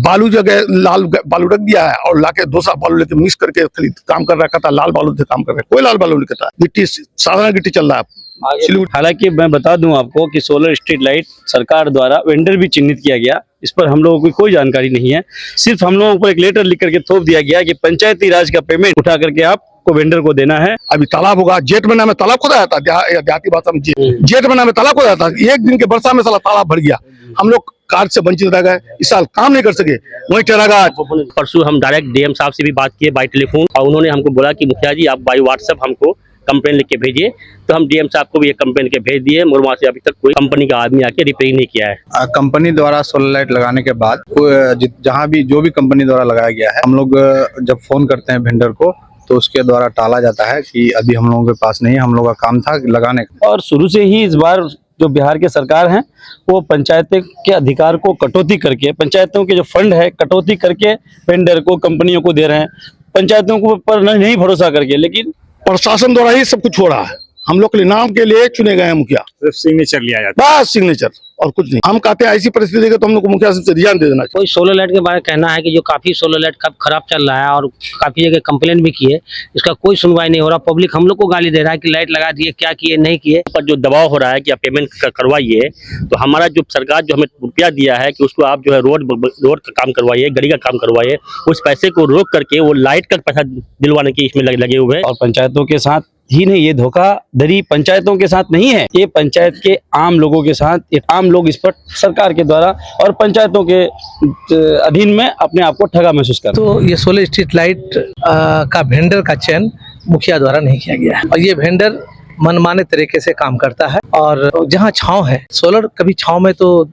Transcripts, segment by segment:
बालू जगह लाल बालू रख दिया है और लाके दूसरा बालू लेके मिक्स करके खरीद काम कर रहा है, कहता लाल बालू से काम कर रहा है। कोई लाल बालू नहीं कहता, गिट्टी साधारण गिट्टी चल रहा है। हालांकि मैं बता दूं आपको कि सोलर स्ट्रीट लाइट सरकार द्वारा वेंडर भी चिन्हित किया गया, इस पर हम लोगों को कोई जानकारी नहीं है। सिर्फ हम लोगों को एक लेटर लिख करके थोप दिया गया कि पंचायती राज का पेमेंट उठा करके आपको वेंडर को देना है। अभी तालाब होगा, जेठ महीना में तालाब खोदा जाता है, देहाती भाषा में जेठ महीना में तालाब खोदा जाता है। एक दिन के वर्षा में साला तालाब भर गया, हम लोग कार्य से वंचित रह गए, इस साल काम नहीं कर सके, वही ठहरा। परसों हम डायरेक्ट डीएम साहब से भी बात किए बाई टेलीफोन, और उन्होंने हमको बोला कि मुखिया जी आप बाई व्हाट्सएप हमको कंप्लेन लिख के भेजिए। तो हम डीएम साहब को भी एक कंप्लेन के भेज दिए, मगर वहाँ से अभी तक कोई कंपनी का आदमी आके रिपेयरिंग नहीं किया है। कंपनी द्वारा सोलर लाइट लगाने के बाद जहाँ भी जो भी कंपनी द्वारा लगाया गया है, हम लोग जब फोन करते हैं वेंडर को तो उसके द्वारा टाला जाता है कि अभी हम लोगों के पास नहीं है, हम लोग का काम था लगाने का। और शुरू से ही इस बार जो बिहार के सरकार है वो पंचायतें के अधिकार को कटौती करके, पंचायतों के जो फंड है कटौती करके वेंडर को, कंपनियों को दे रहे हैं, पंचायतों को पर नहीं भरोसा करके। लेकिन प्रशासन द्वारा ही सब कुछ हो रहा है। हम लोग के नाम के लिए चुने गए हैं मुखिया, सिर्फ सिग्नेचर लिया जाता बस सिग्नेचर और कुछ नहीं। हम कहते हैं ऐसी परिस्थिति है तो हम लोग को मुखिया से रिजाइन दे देना चाहिए। कोई सोलर लाइट के बारे में कहना है कि जो काफी सोलर लाइट खराब चल रहा है और काफी जगह कंप्लेन भी किए, इसका कोई सुनवाई नहीं हो रहा। पब्लिक हम लोग को गाली दे रहा है कि लाइट लगा दिए, क्या किए नहीं किए। पर जो दबाव हो रहा है कि आप पेमेंट करवाइए, तो हमारा जो सरकार जो हमें रुपया दिया है कि उसको आप जो है रोड का काम करवाइए, गली का काम करवाइए, उस पैसे को रोक करके वो लाइट का पैसा दिलवाने की इसमें लगे हुए हैं। और पंचायतों के साथ ही नहीं, ये धोखाधड़ी पंचायतों के साथ नहीं है, ये पंचायत के आम लोगों के साथ, ये आम लोग इस पर सरकार के द्वारा और पंचायतों के अधीन में अपने आप को ठगा महसूस कर। तो ये सोलर स्ट्रीट लाइट का वेंडर का चयन मुखिया द्वारा नहीं किया गया है और ये वेंडर मनमाने तरीके से काम करता है। और जहाँ छांव है सोलर, कभी छांव में तो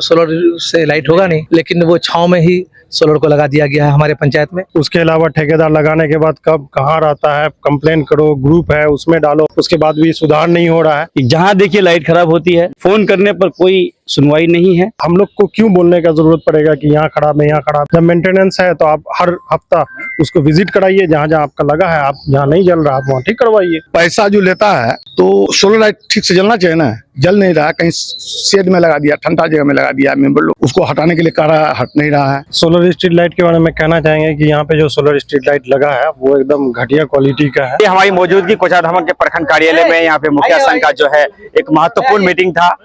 सोलर से लाइट होगा नहीं, लेकिन वो छांव में ही सोलर को लगा दिया गया है हमारे पंचायत में। उसके अलावा ठेकेदार लगाने के बाद कब कहाँ रहता है, कंप्लेन करो, ग्रुप है उसमें डालो, उसके बाद भी सुधार नहीं हो रहा है। जहाँ देखिए लाइट खराब होती है, फोन करने पर कोई सुनवाई नहीं है। हम लोग को क्यों बोलने का जरूरत पड़ेगा कि यहाँ खराब है, यहाँ खराब। जब मेंटेनेंस है तो आप हर हफ्ता उसको विजिट कराइए, जहाँ जहाँ आपका लगा है, आप जहाँ नहीं जल रहा आप वहाँ ठीक करवाइए। पैसा जो लेता है तो सोलर लाइट ठीक से जलना चाहिए ना, जल नहीं रहा, कहीं शेड में लगा दिया, ठंडा जगह में लगा दिया, मेंबर लोग उसको हटाने के लिए कह रहा है, हट नहीं रहा है। सोलर स्ट्रीट लाइट के बारे में कहना चाहेंगे कि यहाँ पे जो सोलर स्ट्रीट लाइट लगा है वो एकदम घटिया क्वालिटी का है। हमारी मौजूदगी कोचाधामन के प्रखंड कार्यालय में यहाँ पे मुखिया संघ का जो है एक महत्वपूर्ण मीटिंग था।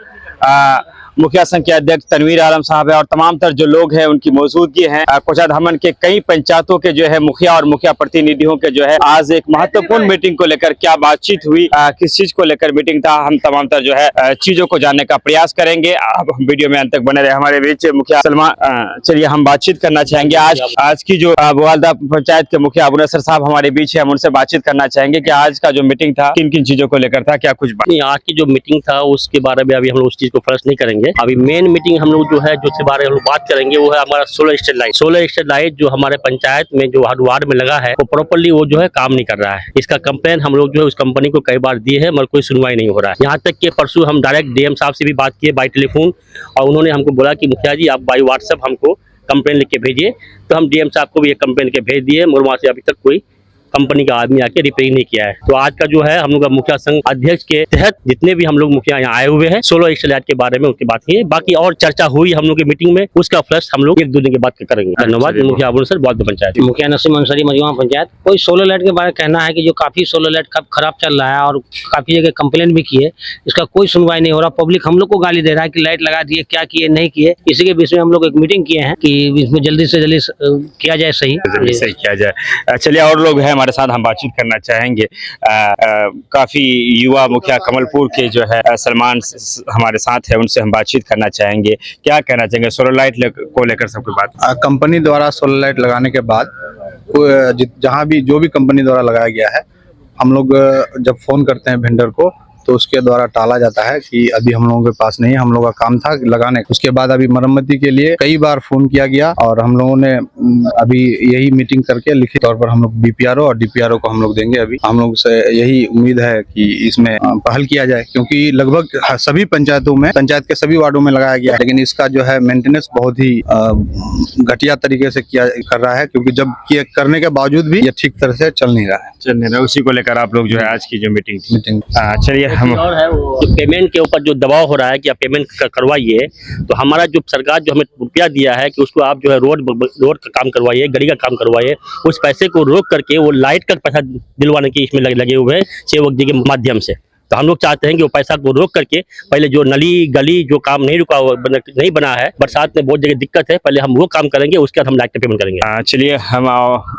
मुखिया संघ के अध्यक्ष तनवीर आलम साहब है और तमाम तर जो लोग हैं उनकी मौजूदगी है। कोचाधामन के कई पंचायतों के जो है मुखिया और मुखिया प्रतिनिधियों के जो है आज एक महत्वपूर्ण मीटिंग को लेकर क्या बातचीत हुई, किस चीज को लेकर मीटिंग था, हम तमाम तर जो है चीजों को जानने का प्रयास करेंगे। आप वीडियो में अंत तक बने रहे। हमारे बीच मुखिया सलमान, चलिए हम बातचीत करना चाहेंगे। आज की जो बुवालदा पंचायत के मुखिया अबू नसर साहब हमारे बीच है, हम उनसे बातचीत करना चाहेंगे कि आज का जो मीटिंग था किन किन चीजों को लेकर था, क्या कुछ बात। आज की जो मीटिंग था उसके बारे में अभी हम लोग उस चीज को फर्स्ट नहीं करेंगे। अभी मेन मीटिंग हम लोग जो है जिसके बारे में हम लोग बात करेंगे वो है हमारा solar street light. Solar street light जो हमारे पंचायत में जो हर वार्ड में लगा है वो प्रॉपर्ली वो जो है काम नहीं कर रहा है। इसका कंप्लेन हम लोग जो है उस कंपनी को कई बार दिए है, मगर कोई सुनवाई नहीं हो रहा है। यहाँ तक कि परसों हम डायरेक्ट डीएम साहब से भी बात किए बाई टेलीफोन, और उन्होंने हमको बोला कि मुखिया जी आप बाई व्हाट्सएप हमको कंप्लेन लिख के भेजिए। तो हम डीएम साहब को भी एक कंप्लेन के भेज दिए, मगर वहाँ से अभी तक कोई कंपनी का आदमी आके रिपेयरिंग नहीं किया है। तो आज का जो है हम लोग का मुखिया संघ अध्यक्ष के तहत जितने भी हम लोग मुखिया यहाँ आए हुए हैं सोलर स्ट्रीट लाइट के बारे में उनकी बात की है। बाकी और चर्चा हुई हम लोग की मीटिंग में, उसका फ्लश हम लोग एक दो दिन के बाद करेंगे। धन्यवाद। मुखिया अबू नसर, बुवालदा पंचायत। मुखिया नसीम अंसारी, मजवा पंचायत। कोई सोलर लाइट के बारे में कहना है कि जो काफी सोलर लाइट खराब चल रहा है और काफी जगह कंप्लेन भी किए, इसका कोई सुनवाई नहीं हो रहा। पब्लिक हम लोग को गाली दे रहा है कि लाइट लगा दिए, क्या किए नहीं किए। इसी के विषय में हम लोग एक मीटिंग किए हैं कि इसमें जल्दी से जल्दी किया जाए, सही किया जाए। चलिए और लोग हैं हमारे साथ, हम बातचीत करना चाहेंगे। काफी युवा मुखिया कमलपुर के जो है सलमान हमारे साथ है, उनसे हम बातचीत करना चाहेंगे। क्या कहना चाहेंगे सोलर लाइट को लेकर सबकी बात। कंपनी द्वारा सोलर लाइट लगाने के बाद जहाँ भी जो भी कंपनी द्वारा लगाया गया है, हम लोग जब फोन करते हैं वेंडर को तो उसके द्वारा टाला जाता है कि अभी हम लोगों के पास नहीं है, हम लोगों का काम था लगाने। उसके बाद अभी मरम्मती के लिए कई बार फोन किया गया और हम लोगों ने अभी यही मीटिंग करके लिखित तौर पर हम लोग बीपीआरओ और डीपीआरओ को हम लोग देंगे। अभी हम लोग से यही उम्मीद है कि इसमें पहल किया जाए, क्योंकि लगभग सभी पंचायतों में, पंचायत के सभी वार्डों में लगाया गया है, लेकिन इसका जो है मेंटेनेंस बहुत ही घटिया तरीके से कर रहा है, क्योंकि जब करने के बावजूद भी ये ठीक तरह से चल नहीं रहा है। उसी को लेकर आप लोग जो है आज की जो मीटिंग थी। चलिए हम और है वो जो पेमेंट के ऊपर जो दबाव हो रहा है कि आप पेमेंट करवाइए, तो हमारा जो सरकार जो हमें रुपया दिया है कि उसको आप जो है रोड का काम करवाइए, गली का काम करवाइए, उस पैसे को रोक करके वो लाइट का पैसा दिलवाने की इसमें लगे हुए हैं सेवक जी के माध्यम से। तो हम लोग चाहते हैं कि वो पैसा को रोक करके पहले जो नली गली जो काम नहीं रुका हुआ नहीं बना है, बरसात में बहुत जगह दिक्कत है, पहले हम वो काम करेंगे, उसके बाद हम लाइट का पेमेंट करेंगे। चलिए हम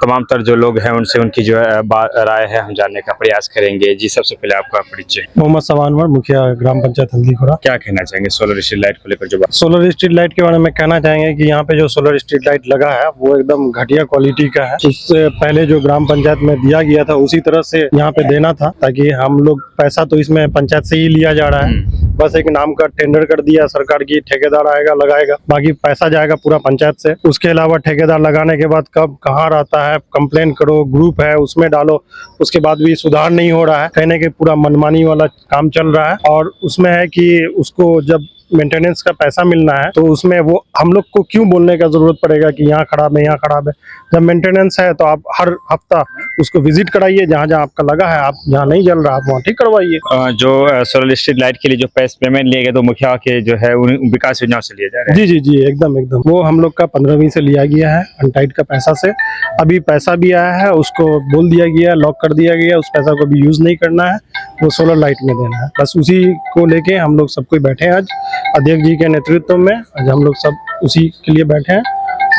तमाम तर जो लोग हैं उनसे उनकी जो है राय है हम जानने का प्रयास करेंगे। जी सबसे पहले आपका परिचय। मोहम्मद सवानवर, मुखिया ग्राम पंचायत हल्दीखोरा। क्या कहना चाहेंगे सोलर स्ट्रीट लाइट को लेकर जो बात? सोलर स्ट्रीट लाइट के बारे में कहना चाहेंगे कि यहाँ पे जो सोलर स्ट्रीट लाइट लगा है वो एकदम घटिया क्वालिटी का है। उससे पहले जो ग्राम पंचायत में दिया गया था उसी तरह से यहाँ पे देना था, ताकि हम लोग पैसा तो इसमें पंचायत से ही लिया जा रहा है, बस एक नाम का टेंडर कर दिया सरकार की, ठेकेदार आएगा लगाएगा, बाकी पैसा जाएगा पूरा पंचायत से। उसके अलावा ठेकेदार लगाने के बाद कब कहाँ रहता है, कंप्लेन करो, ग्रुप है उसमें डालो, उसके बाद भी सुधार नहीं हो रहा है। कहने के पूरा मनमानी वाला काम चल रहा है। और उसमें है कि उसको जब मेंटेनेंस का पैसा मिलना है तो उसमें वो हम लोग को क्यों बोलने का जरूरत पड़ेगा कि यहाँ खराब है यहाँ खराब है। जब मेंटेनेंस है तो आप हर हफ्ता उसको विजिट कराइए, जहाँ जहाँ आपका लगा है, आप जहाँ नहीं जल रहा आप वहाँ ठीक करवाइए। जो सोलर स्ट्रीट लाइट के लिए जो पेमेंट लिए गए तो मुखिया के जो है विकास योजना से लिए जा रहे हैं। जी जी जी एकदम एकदम, वो हम लोग का 15वीं से लिया गया है अनटाइड का पैसा से। अभी पैसा भी आया है, उसको बोल दिया गया, लॉक कर दिया गया, उस पैसा को भी यूज नहीं करना है, वो सोलर लाइट में देना है। बस उसी को लेके हम लोग सब कोई बैठे हैं आज अध्यक्ष जी के नेतृत्व में। आज हम लोग सब उसी के लिए बैठे हैं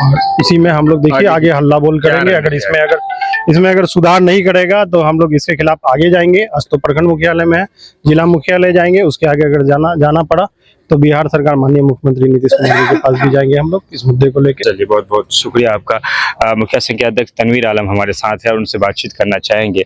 और इसी में हम लोग देखिए आगे हल्ला बोल करेंगे। अगर इसमें अगर सुधार नहीं करेगा तो हम लोग इसके खिलाफ आगे जाएंगे। आज तो प्रखंड मुख्यालय में है, जिला मुख्यालय जाएंगे, उसके आगे अगर जाना पड़ा तो बिहार सरकार माननीय मुख्यमंत्री नीतीश कुमार जी के पास भी जाएंगे हम लोग इस मुद्दे को लेकर। चलिए बहुत बहुत शुक्रिया आपका। मुखिया संघ के अध्यक्ष तनवीर आलम हमारे साथ है और उनसे बातचीत करना चाहेंगे।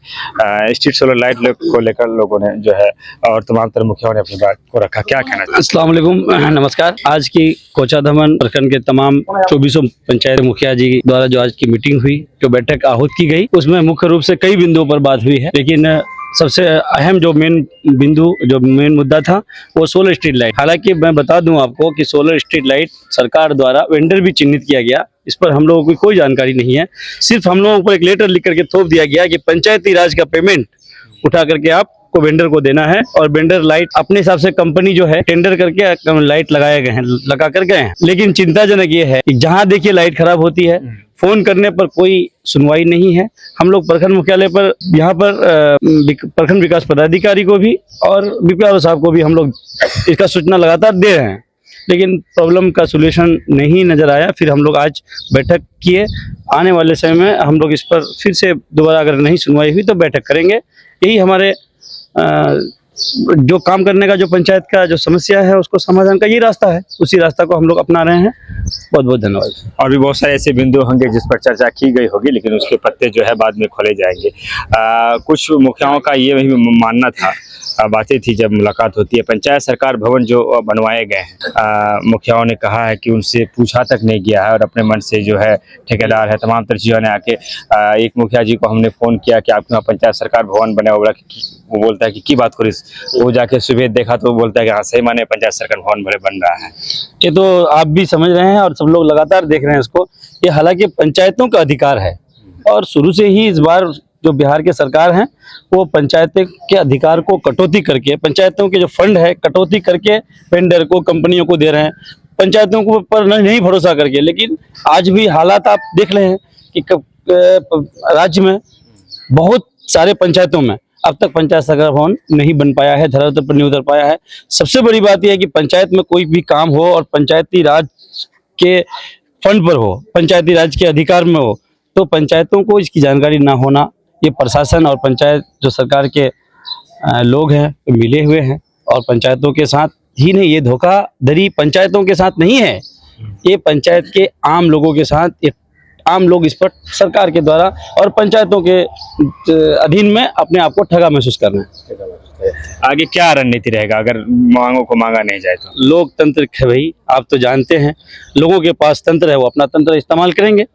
स्ट्रीट सोलर लाइट को लेकर लोगों ने जो है और तमाम तरह मुखियाओं ने अपनी बात को रखा, क्या कहना चाहिए? अस्सलाम वालेकुम, नमस्कार। आज की कोचाधमन प्रखंड के तमाम 24 पंचायत मुखिया जी द्वारा जो आज की मीटिंग हुई, जो बैठक आहूत की गई, उसमें मुख्य रूप से कई बिंदुओं पर बात हुई है, लेकिन सबसे अहम जो मेन मुद्दा था वो सोलर स्ट्रीट लाइट। हालांकि मैं बता दूं आपको कि सोलर स्ट्रीट लाइट सरकार द्वारा वेंडर भी चिन्हित किया गया, इस पर हम लोगों को कोई जानकारी नहीं है। सिर्फ हम लोगों को एक लेटर लिख करके थोप दिया गया कि पंचायती राज का पेमेंट उठा करके आपको वेंडर को देना है, और वेंडर लाइट अपने हिसाब से कंपनी जो है टेंडर करके लाइट लगा कर गए हैं। लेकिन चिंताजनक ये है कि जहाँ देखिए लाइट खराब होती है, फोन करने पर कोई सुनवाई नहीं है। हम लोग प्रखंड मुख्यालय पर यहाँ पर प्रखंड विकास पदाधिकारी को भी और बीपीआरओ साहब को भी हम लोग इसका सूचना लगातार दे रहे हैं, लेकिन प्रॉब्लम का सलूशन नहीं नजर आया। फिर हम लोग आज बैठक किए, आने वाले समय में हम लोग इस पर फिर से दोबारा अगर नहीं सुनवाई हुई तो बैठक करेंगे। यही हमारे जो काम करने का जो पंचायत का जो समस्या है उसको समाधान का ये रास्ता है, उसी रास्ता को हम लोग अपना रहे हैं। बहुत बहुत धन्यवाद। और भी बहुत सारे ऐसे बिंदु होंगे जिस पर चर्चा की गई होगी, लेकिन उसके पत्ते जो है बाद में खोले जाएंगे। कुछ मुखियाओं का ये मानना था, बातें थी जब मुलाकात होती है, पंचायत सरकार भवन जो बनवाए गए हैं, मुखियाओं ने कहा है कि उनसे पूछा तक नहीं गया है और अपने मन से जो है ठेकेदार है, तमाम तरह चीज़ों ने आके एक मुखिया जी को हमने फ़ोन किया कि आपके वहाँ पंचायत सरकार भवन बना हुआ, वो बोलता है कि बात करी। वो जाके सुबह देखा तो वो बोलता है कि हाँ सही माने पंचायत सरकार भवन बन रहा है। ये तो आप भी समझ रहे हैं और सब लोग लगातार देख रहे हैं इसको। ये हालांकि पंचायतों का अधिकार है और शुरू से ही इस बार जो बिहार के सरकार हैं वो पंचायतें के अधिकार को कटौती करके, पंचायतों के जो फंड है कटौती करके वेंडर को, कंपनियों को दे रहे हैं, पंचायतों को पर नहीं भरोसा करके। लेकिन आज भी हालात आप देख रहे हैं कि राज्य में बहुत सारे पंचायतों में अब तक पंचायत सरकार भवन नहीं बन पाया है, धरातल पर नहीं उतर पाया है। सबसे बड़ी बात यह है कि पंचायत में कोई भी काम हो और पंचायती राज के फंड पर हो, पंचायती राज के अधिकार में हो, तो पंचायतों को इसकी जानकारी ना होना, ये प्रशासन और पंचायत जो सरकार के लोग हैं मिले हुए हैं। और पंचायतों के साथ ही नहीं, ये धोखाधड़ी पंचायतों के साथ नहीं है, ये पंचायत के आम लोगों के साथ, आम लोग इस पर सरकार के द्वारा और पंचायतों के अधीन में अपने आप को ठगा महसूस कर रहे हैं। आगे क्या रणनीति रहेगा अगर मांगों को मांगा नहीं जाए तो? लोकतंत्र है भाई, आप तो जानते हैं, लोगों के पास तंत्र है, वो अपना तंत्र इस्तेमाल करेंगे।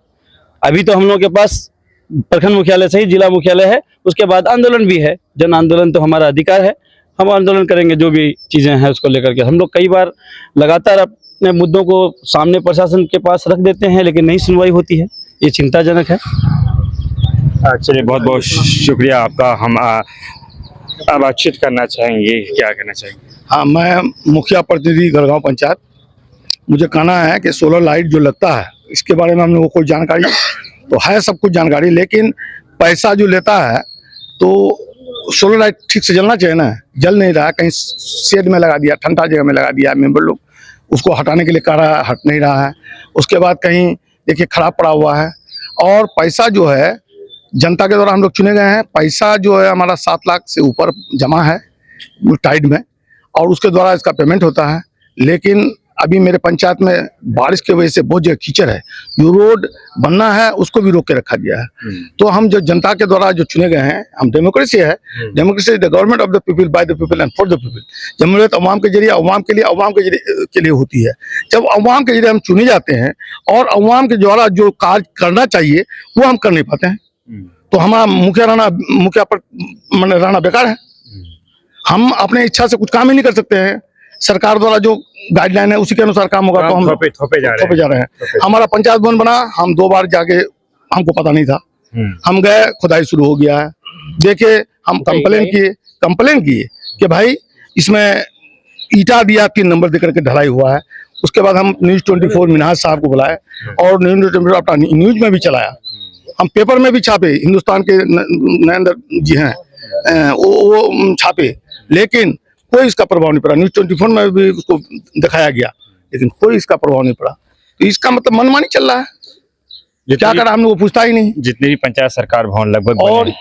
अभी तो हम लोगों के पास प्रखंड मुख्यालय सहित जिला मुख्यालय है, उसके बाद आंदोलन भी है। जन आंदोलन तो हमारा अधिकार है, हम आंदोलन करेंगे, जो भी चीजें हैं उसको लेकर के। हम लोग कई बार लगातार अपने मुद्दों को सामने प्रशासन के पास रख देते हैं, लेकिन नहीं सुनवाई होती है, ये चिंताजनक है। चलिए बहुत बहुत शुक्रिया आपका। हम अब बातचीत करना चाहेंगे, क्या कहना चाहेंगे? हाँ, मैं मुखिया प्रतिनिधि गढ़गांव पंचायत। मुझे कहना है कि सोलर लाइट जो लगता है इसके बारे में हम लोगों को कोई जानकारी तो है, सब कुछ जानकारी, लेकिन पैसा जो लेता है तो सोलर लाइट ठीक से जलना चाहिए ना, जल नहीं रहा है। कहीं शेड में लगा दिया, ठंडा जगह में लगा दिया, मेंबर लोग उसको हटाने के लिए कह रहा है, हट नहीं रहा है। उसके बाद कहीं देखिए खराब पड़ा हुआ है। और पैसा जो है जनता के द्वारा हम लोग चुने गए हैं, पैसा जो है हमारा 7 लाख से ऊपर जमा है टाइड में, और उसके द्वारा इसका पेमेंट होता है। लेकिन अभी मेरे पंचायत में बारिश की वजह से बहुत जगह कीचड़ है, जो रोड बनना है उसको भी रोक के रखा गया है। तो हम जो जनता के द्वारा जो चुने गए हैं, हम डेमोक्रेसी है, democracy the government of the people, by the people and for the people. जमहूरियत अवाम के जरिए, अवाम के लिए, अवाम के लिए होती है। जब अवाम के जरिए हम चुने जाते हैं और अवाम के द्वारा जो कार्य करना चाहिए वो हम कर नहीं पाते हैं, तो हमारा मुखिया रहना बेकार है। हम अपने इच्छा से कुछ काम ही नहीं कर सकते हैं। सरकार द्वारा जो गाइडलाइन है उसी के अनुसार काम होगा, तो हम थोपे जा रहे हैं। हमारा पंचायत भवन बना, हम 2 बार जाके, हमको पता नहीं था, हम गए, खुदाई शुरू हो गया है। देखे, हम कंप्लेन किए कि भाई इसमें ईटा दिया, 3 नंबर देकर के ढलाई हुआ है। उसके बाद हम न्यूज 24 मिनहाज साहब को बुलाए और न्यूज 24 अपना न्यूज में भी चलाया, हम पेपर में भी छापे, हिंदुस्तान के नरेंद्र जी हैं वो छापे, लेकिन कोई इसका प्रभाव नहीं पड़ा। न्यूज 24 में भी उसको दिखाया गया, लेकिन कोई इसका प्रभाव नहीं पड़ा। तो इसका मतलब मनमानी चल रहा है। क्या करा हमने वो पूछता ही नहीं। जितने भी पंचायत सरकार भवन लगभग और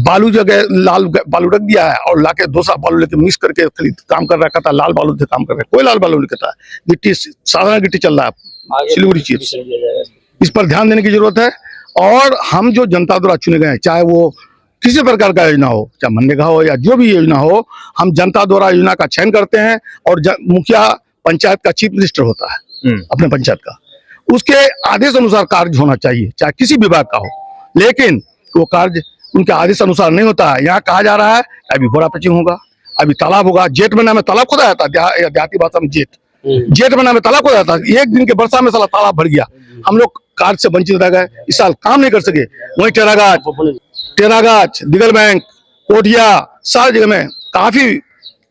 बालू जगह लाल बालू रख दिया है और लाके 2 साल बालू लेके मिक्स करके काम कर रहा था, लाल बालू से काम कर रहा है। कोई लाल बालू नहीं कहता है, गिट्टी साधारण गिट्टी चल रहा है, सिलीगुड़ी चीज। इस पर ध्यान देने की जरूरत है। और हम जो जनता द्वारा चुने गए हैं, चाहे वो किसी प्रकार का योजना हो, चाहे मनरेगा हो या जो भी योजना हो, हम जनता द्वारा योजना का चयन करते हैं और मुखिया पंचायत का चीफ मिनिस्टर होता है अपने पंचायत का, उसके आदेश अनुसार कार्य होना चाहिए, चाहे किसी विभाग का हो। लेकिन वो कार्य उनके आदेश अनुसार नहीं होता है। यहाँ कहा जा रहा है अभी बोरा पिचिंग होगा, अभी तालाब होगा। जेठ महीना में तालाब खोदा जाता है, देहाती भाषा में जेठ महीना में तालाब खोदा जाता है। एक दिन के वर्षा में साला तालाब भर गया, हम लोग कार्य से वंचित रह गए, इस साल काम नहीं कर सके। वहीं टेरागाछ, दिगल बैंक, कोटिया, सारी जगह में काफी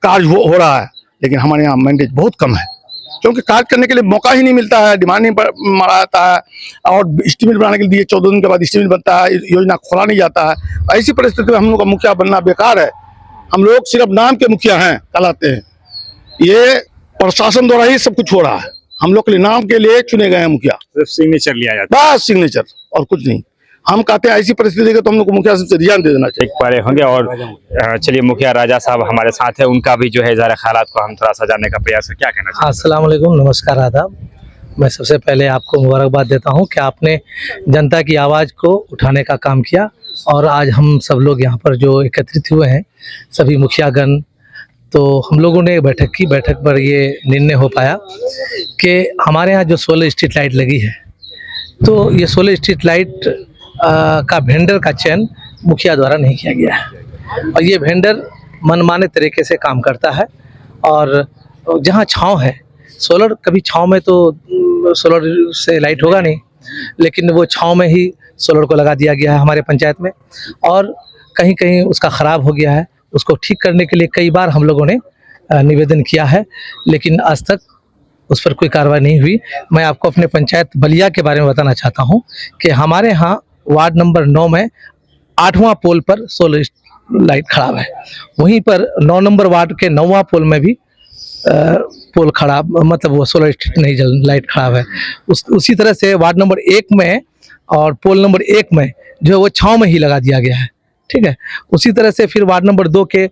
कार्य हो रहा है, लेकिन हमारे यहाँ मैंडेट बहुत कम है, क्योंकि कार्य करने के लिए मौका ही नहीं मिलता है, डिमांड नहीं मारा जाता है। और एस्टीमेट बनाने के लिए 14 दिन के बाद एस्टीमेट बनता है, योजना खोला नहीं जाता है। ऐसी परिस्थिति में हम लोग का मुखिया बनना बेकार है। हम लोग सिर्फ नाम के मुखिया हैं, कहलाते हैं। ये प्रशासन द्वारा ही सब कुछ हो रहा है, हम लोग के लिए नाम के लिए चुने गए हैं मुखिया, सिर्फ सिग्नेचर लिया जाता है, बस सिग्नेचर और कुछ नहीं। हम कहते हैं ऐसी परिस्थिति के तो हम लोग को मुखिया से रिजाइन दे देना चाहिए। एक बारे होंगे। और चलिए, मुखिया राजा साहब हमारे साथ है, उनका भी जो है ज़रा ख्यालात को हम थोड़ा सा जानने का प्रयास है, क्या कहना चाहिए? अस्सलाम वालेकुम, नमस्कार, आदाब। मैं सबसे पहले आपको मुबारकबाद देता हूं कि आपने जनता की आवाज़ को उठाने का काम किया और आज हम सब लोग यहाँ पर जो एकत्रित हुए हैं, सभी मुखियागण, तो हम लोगों ने बैठक की। बैठक पर ये निर्णय हो पाया कि हमारे यहाँ जो सोलर स्ट्रीट लाइट लगी है, तो ये सोलर स्ट्रीट लाइट का वेंडर का चयन मुखिया द्वारा नहीं किया गया है और ये वेंडर मनमाने तरीके से काम करता है। और जहाँ छांव है, सोलर कभी छांव में तो सोलर से लाइट होगा नहीं, लेकिन वो छांव में ही सोलर को लगा दिया गया है हमारे पंचायत में। और कहीं कहीं उसका ख़राब हो गया है, उसको ठीक करने के लिए कई बार हम लोगों ने निवेदन किया है, लेकिन आज तक उस पर कोई कार्रवाई नहीं हुई। मैं आपको अपने पंचायत बलिया के बारे में बताना चाहता हूं कि हमारे यहाँ वार्ड नंबर 9 में 8वां पोल पर सोलर लाइट खराब है। वहीं पर 9 नंबर वार्ड के 9वां पोल में भी पोल खराब, मतलब वो सोलर स्ट्रीट नहीं जल, लाइट खराब है। उसी तरह से वार्ड नंबर 1 में और पोल नंबर 1 में जो है वो छांव में ही लगा दिया गया है, ठीक है। उसी तरह से फिर वार्ड नंबर 2 के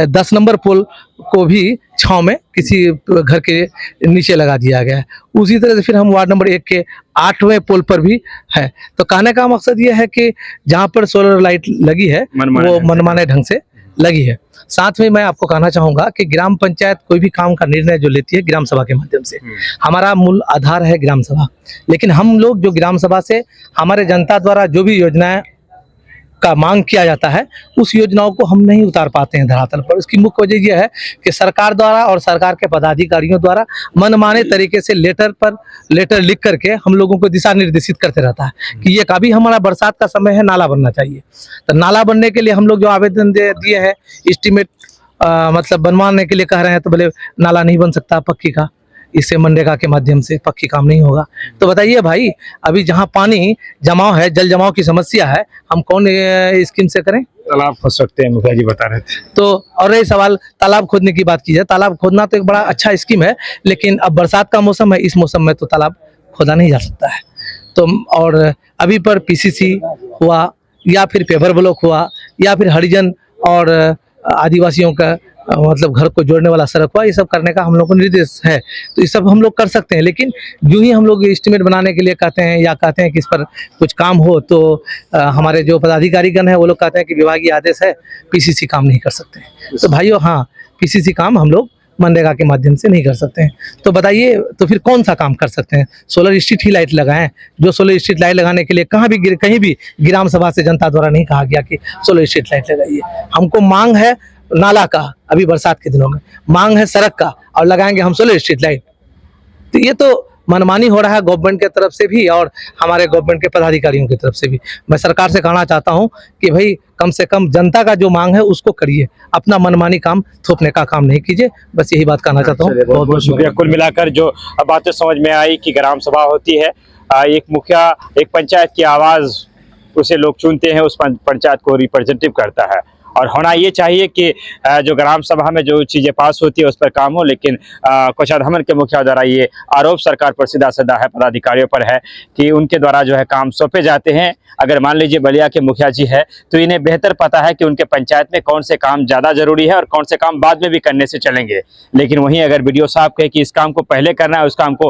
10 नंबर पोल को भी छांव में किसी घर के नीचे लगा दिया गया है। उसी तरह से फिर हम वार्ड नंबर 1 के 8वें पोल पर भी है। तो कहने का मकसद ये है कि जहाँ पर सोलर लाइट लगी है वो मनमाने ढंग से लगी है। साथ में मैं आपको कहना चाहूँगा कि ग्राम पंचायत कोई भी काम का निर्णय जो लेती है ग्राम सभा के माध्यम से, हमारा मूल आधार है ग्राम सभा। लेकिन हम लोग जो ग्राम सभा से हमारे जनता द्वारा जो भी योजनाएं का मांग किया जाता है, उस योजनाओं को हम नहीं उतार पाते हैं धरातल पर। इसकी मुख्य वजह यह है कि सरकार द्वारा और सरकार के पदाधिकारियों द्वारा मनमाने तरीके से लेटर लिख करके हम लोगों को दिशा निर्देशित करते रहता है कि ये अभी हमारा बरसात का समय है, नाला बनना चाहिए। तो नाला बनने के लिए हम लोग जो आवेदन दिए हैं, एस्टीमेट मतलब बनवाने के लिए कह रहे हैं, तो बोले नाला नहीं बन सकता पक्की का, इससे मनरेगा के माध्यम से पक्की काम नहीं होगा। तो बताइए भाई, अभी जहाँ पानी जमाव है, जल जमाव की समस्या है, हम कौन स्कीम से करें? तालाब खोद सकते हैं, मुखिया जी बता रहे थे। तो और ये सवाल तालाब खोदने की बात की जाए, तालाब खोदना तो एक बड़ा अच्छा स्कीम है, लेकिन अब बरसात का मौसम है, इस मौसम में तो तालाब खोदा नहीं जा सकता है। तो और अभी पर पीसीसी हुआ या फिर पेपर ब्लॉक हुआ या फिर हरिजन और आदिवासियों का मतलब घर को जोड़ने वाला सड़क हुआ, ये सब करने का हम लोग को निर्देश है। तो ये सब हम लोग कर सकते हैं, लेकिन यूं ही हम लोग एस्टीमेट बनाने के लिए कहते हैं या कहते हैं कि इस पर कुछ काम हो, तो हमारे जो पदाधिकारीगण है वो लोग कहते हैं कि विभागीय आदेश है, पीसीसी काम नहीं कर सकते हैं। तो भाइयों, हाँ, पीसीसी काम हम लोग मनरेगा के माध्यम से नहीं कर सकते हैं। तो बताइए, तो फिर कौन सा काम कर सकते हैं? सोलर स्ट्रीट ही लाइट लगाएं। जो सोलर स्ट्रीट लाइट लगाने के लिए कहीं भी ग्राम सभा से जनता द्वारा नहीं कहा गया कि सोलर स्ट्रीट लाइट लगाइए। हमको मांग है नाला का, अभी बरसात के दिनों में मांग है सड़क का, और लगाएंगे हम सोलर स्ट्रीट लाइट। तो ये तो मनमानी हो रहा है गवर्नमेंट के तरफ से भी और हमारे गवर्नमेंट के पदाधिकारियों की तरफ से भी। मैं सरकार से कहना चाहता हूं कि भाई कम से कम जनता का जो मांग है उसको करिए, अपना मनमानी काम थोपने का काम नहीं कीजिए। बस यही बात कहना चाहता हूँ। बहुत बहुत शुक्रिया। कुल मिलाकर जो बातें समझ में आई कि ग्राम सभा होती है, एक मुखिया एक पंचायत की आवाज़, उसे लोग चुनते हैं, उस पंचायत को रिप्रेजेंटेटिव करता है, और होना ये चाहिए कि जो ग्राम सभा में जो चीज़ें पास होती है उस पर काम हो। लेकिन कोषाध्यक्ष के मुखिया द्वारा ये आरोप सरकार पर सीधा सीधा है, पदाधिकारियों पर है कि उनके द्वारा जो है काम सौंपे जाते हैं। अगर मान लीजिए बलिया के मुखिया जी है तो इन्हें बेहतर पता है कि उनके पंचायत में कौन से काम ज़्यादा जरूरी है और कौन से काम बाद में भी करने से चलेंगे। लेकिन वहीं अगर BDO साहब कहे कि इस काम को पहले करना है, उस काम को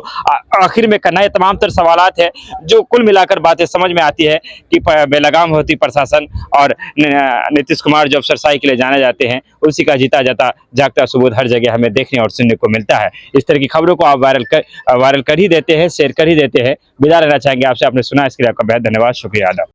आखिर में करना है, तमाम तर सवालात है जो कुल मिलाकर बातें समझ में आती है कि बेलगाम होती प्रशासन और नीतीश कुमार जो अफसरशाही के लिए जाने जाते हैं, उसी का जीता जाता जागता सबूत हर जगह हमें देखने और सुनने को मिलता है। इस तरह की खबरों को आप वायरल कर ही देते हैं, शेयर कर ही देते हैं। विदा लेना चाहेंगे आपसे, आपने सुना, इसके लिए आपका बेहद धन्यवाद, शुक्रिया, आदाब।